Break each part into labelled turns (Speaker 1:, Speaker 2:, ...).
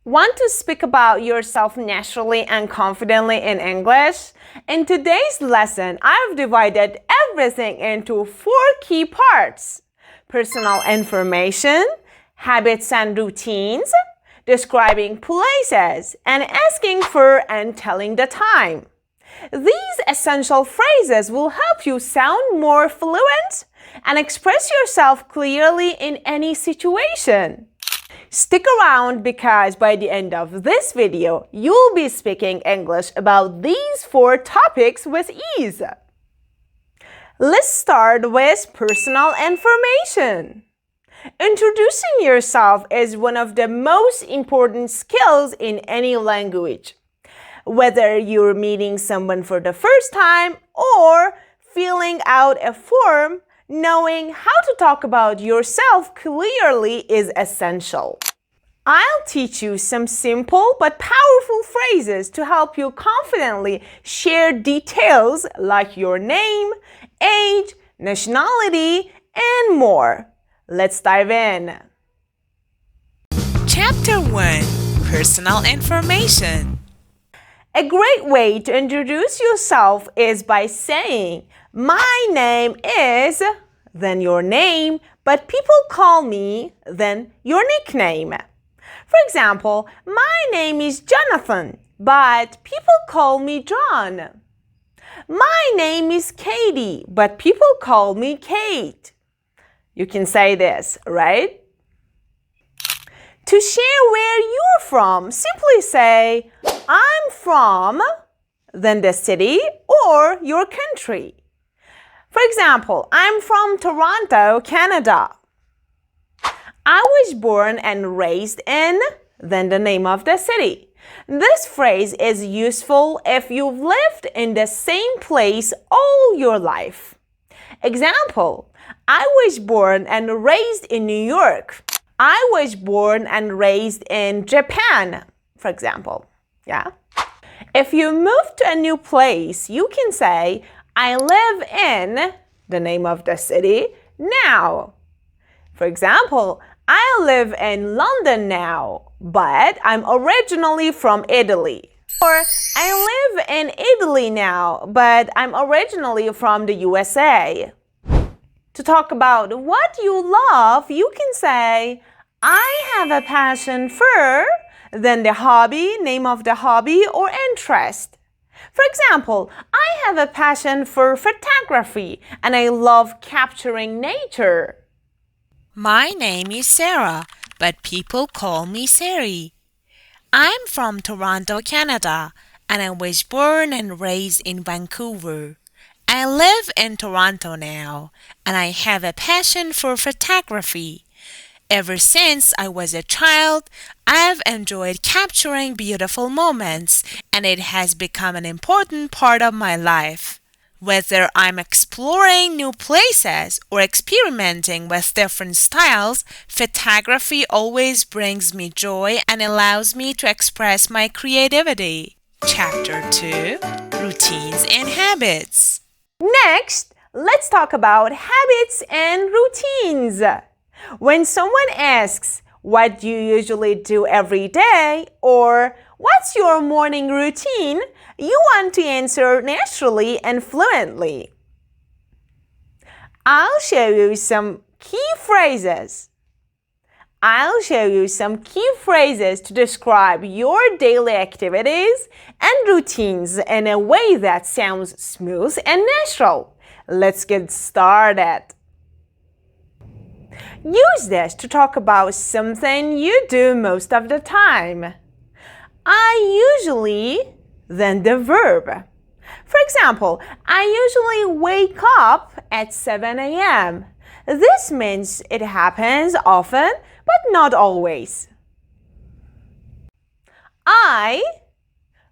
Speaker 1: Want to speak about yourself naturally and confidently in English? In today's lesson, I've divided everything into 4 key parts: personal information, habits and routines, describing places, and asking for and telling the time. These essential phrases will help you sound more fluent and express yourself clearly in any situation. Stick around because by the end of this video, you'll be speaking English about these 4 topics with ease. Let's start with personal information. Introducing yourself is one of the most important skills in any language. Whether you're meeting someone for the first time or filling out a form, knowing how to talk about yourself clearly is essential. I'll teach you some simple but powerful phrases to help you confidently share details like your name, age, nationality, and more. Let's dive in.
Speaker 2: Chapter 1: Personal Information.
Speaker 1: A great way to introduce yourself is by saying, "My name is," then your name, but people call me, then your nickname. For example, my name is Jonathan, but people call me John. My name is Katie, but people call me Kate. You can say this, right? To share where you're from, simply say, "I'm from," then the city or your country. For example, I'm from Toronto, Canada. I was born and raised in, then the name of the city. This phrase is useful if you've lived in the same place all your life. Example, I was born and raised in New York. I was born and raised in Japan, for example. Yeah. If you move to a new place, you can say, "I live in," the name of the city, "now." For example, I live in London now, but I'm originally from Italy. Or I live in Italy now, but I'm originally from the USA. To talk about what you love, you can say, "I have a passion for," then the hobby, name of the hobby or interest. For example, I have a passion for photography and I love capturing nature.
Speaker 2: My name is Sarah, but people call me Sari. I'm from Toronto, Canada, and I was born and raised in Vancouver. I live in Toronto now, and I have a passion for photography. Ever since I was a child, I've enjoyed capturing beautiful moments, and it has become an important part of my life. Whether I'm exploring new places or experimenting with different styles, photography always brings me joy and allows me to express my creativity. Chapter 2: Routines and Habits.
Speaker 1: Next, let's talk about habits and routines. When someone asks, "What do you usually do every day?" or "What's your morning routine?" you want to answer naturally and fluently. I'll show you some key phrases. To describe your daily activities and routines in a way that sounds smooth and natural. Let's get started. Use this to talk about something you do most of the time. I usually, then the verb. For example, I usually wake up at 7 a.m. This means it happens often, but not always. I,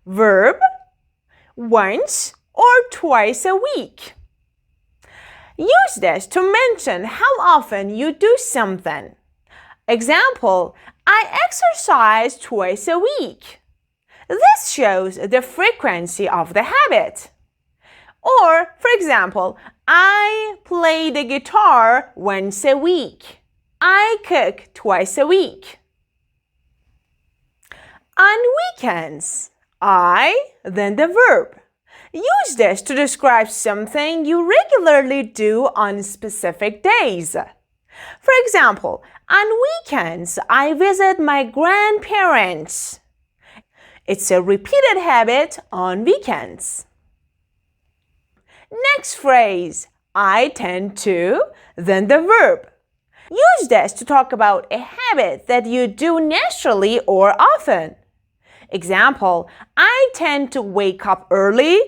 Speaker 1: verb, once or twice a week. Use this to mention how often you do something. Example, I exercise twice a week. This shows the frequency of the habit. Or, for example, I play the guitar once a week. I cook twice a week. weekends. I, then the verb. Use this to describe something you regularly do on specific days. For example, on weekends, I visit my grandparents. It's a repeated habit on weekends. Next phrase, I tend to, then the verb. Use this to talk about a habit that you do naturally or often. Example, I tend to wake up early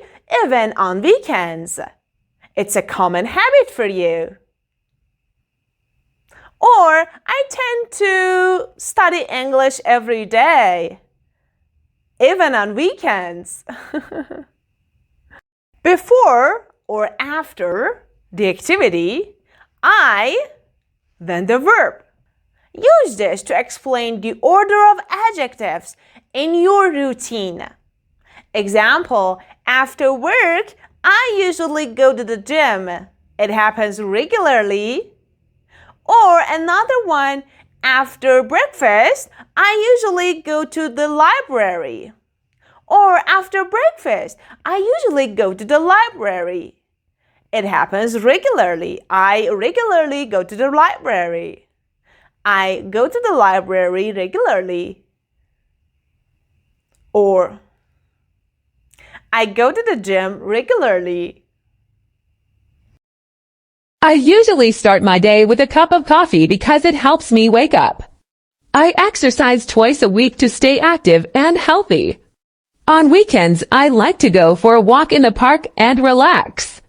Speaker 1: even on weekends. It's a common habit for you. Or, I tend to study English every day, even on weekends. Before or after the activity, I, then the verb. Use this to explain the order of adjectives in your routine. Example, after work, I usually go to the gym. It happens regularly. Or another one, after breakfast, I usually go to the library. Or after breakfast, I usually go to the library. It happens regularly. I regularly go to the library. I go to the library regularly. Or I go to the gym regularly.
Speaker 3: I usually start my day with a cup of coffee because it helps me wake up. I exercise twice a week to stay active and healthy. On weekends, I like to go for a walk in the park and relax.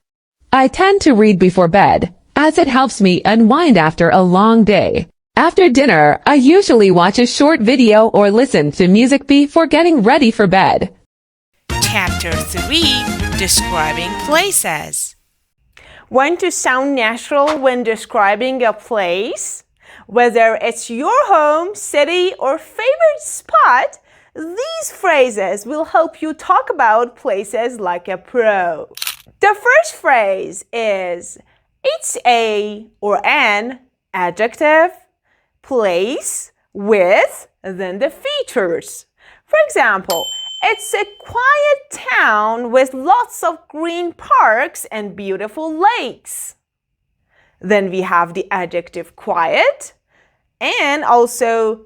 Speaker 3: I tend to read before bed, as it helps me unwind after a long day. After dinner, I usually watch a short video or listen to music before getting ready for bed.
Speaker 2: Chapter 3, Describing Places.
Speaker 1: Want to sound natural when describing a place? Whether it's your home, city, or favorite spot, these phrases will help you talk about places like a pro. The first phrase is, it's a or an adjective, place, with, then the features. For example, it's a quiet town with lots of green parks and beautiful lakes. Then we have the adjective quiet and also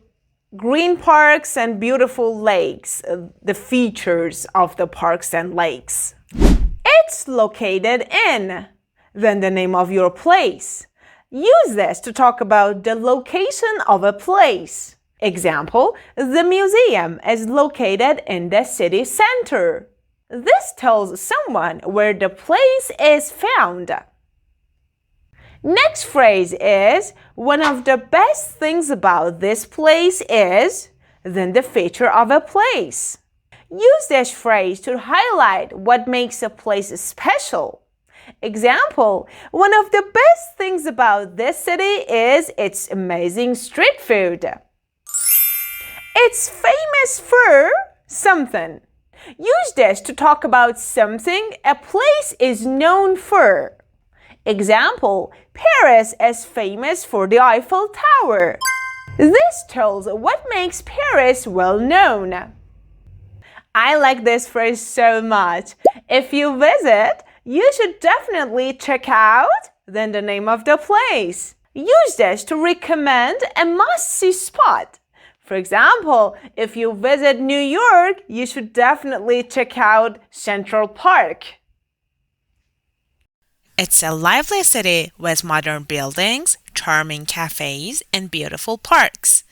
Speaker 1: green parks and beautiful lakes, the features of the parks and lakes. It's located in, then the name of your place. Use this to talk about the location of a place. Example, the museum is located in the city center. This tells someone where the place is found. Next phrase is, one of the best things about this place is, then the feature of a place. Use this phrase to highlight what makes a place special. Example, one of the best things about this city is its amazing street food. It's famous for something. Use this to talk about something a place is known for. Example, Paris is famous for the Eiffel Tower. This tells what makes Paris well known. I like this phrase so much. If you visit, you should definitely check out, then the name of the place. Use this to recommend a must-see spot. For example, if you visit New York, you should definitely check out Central Park.
Speaker 2: It's a lively city with modern buildings, charming cafes, and beautiful parks.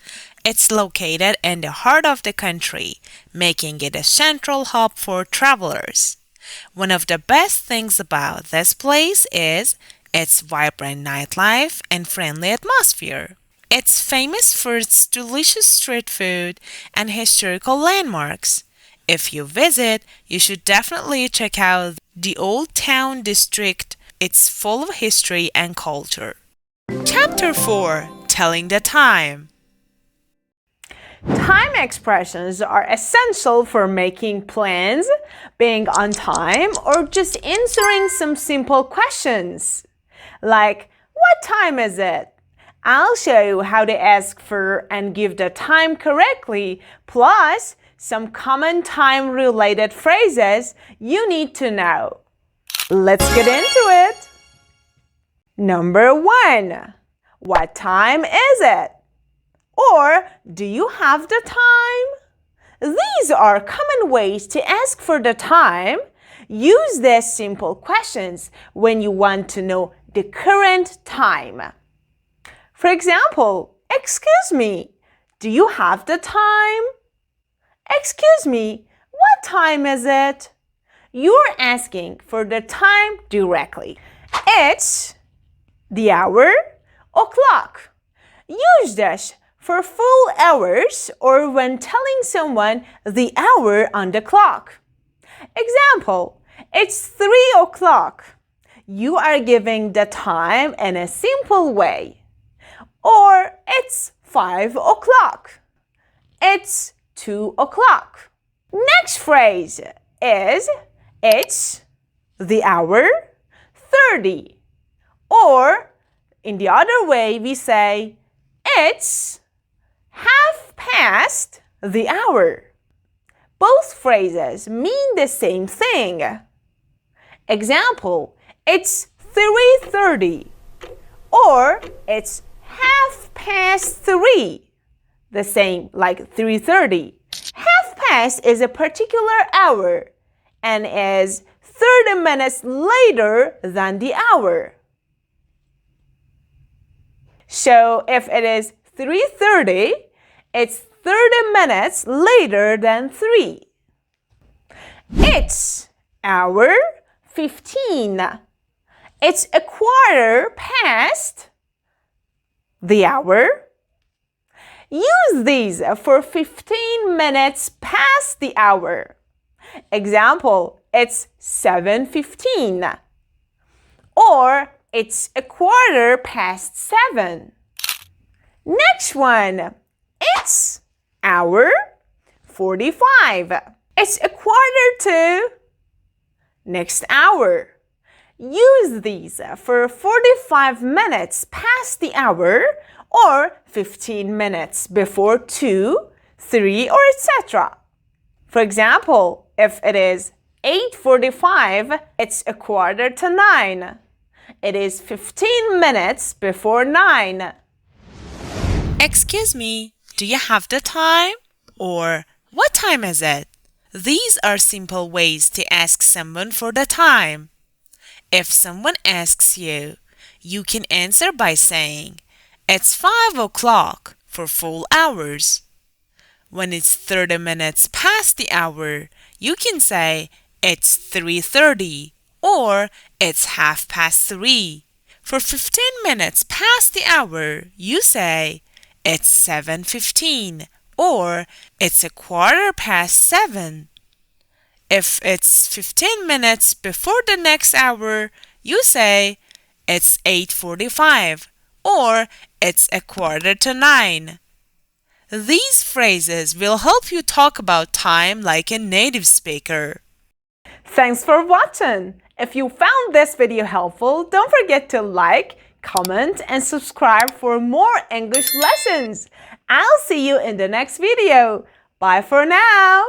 Speaker 2: It's located in the heart of the country, making it a central hub for travelers. One of the best things about this place is its vibrant nightlife and friendly atmosphere. It's famous for its delicious street food and historical landmarks. If you visit, you should definitely check out the Old Town District. It's full of history and culture. Chapter 4, Telling the Time.
Speaker 1: Time expressions are essential for making plans, being on time, or just answering some simple questions. Like, what time is it? I'll show you how to ask for and give the time correctly, plus some common time-related phrases you need to know. Let's get into it. Number 1. What time is it? Or, do you have the time? These are common ways to ask for the time. Use these simple questions when you want to know the current time. For example, excuse me, do you have the time? Excuse me, what time is it? You're asking for the time directly. It's the hour, o'clock. Use this for full hours or when telling someone the hour on the clock. Example, it's 3 o'clock. You are giving the time in a simple way. Or it's 5 o'clock. It's 2 o'clock. Next phrase is it's the hour 30. Or in the other way we say it's half past the hour. Both phrases mean the same thing. Example, it's 3:30 or it's half past 3. The same like 3:30. Half past is a particular hour and is 30 minutes later than the hour. So if it is 3:30, it's 30 minutes later than 3. It's hour 15. It's a quarter past the hour. Use these for 15 minutes past the hour. Example, it's 7:15. Or it's a quarter past 7. Next one, it's hour 45. It's a quarter to next hour. Use these for 45 minutes past the hour or 15 minutes before 2, 3, or etc. For example, if it is 8:45, it's a quarter to 9. It is 15 minutes before 9.
Speaker 2: Excuse me, do you have the time? Or, what time is it? These are simple ways to ask someone for the time. If someone asks you, you can answer by saying, it's 5 o'clock for full hours. When it's 30 minutes past the hour, you can say, it's 3:30 or it's half past 3. For 15 minutes past the hour, you say, it's 7:15 or it's a quarter past 7. If it's 15 minutes before the next hour, you say, it's 8:45 or it's a quarter to 9. These phrases will help you talk about time like a native speaker.
Speaker 1: Thanks for watching. If you found this video helpful, don't forget to like, comment, and subscribe for more English lessons. I'll see you in the next video. Bye for now.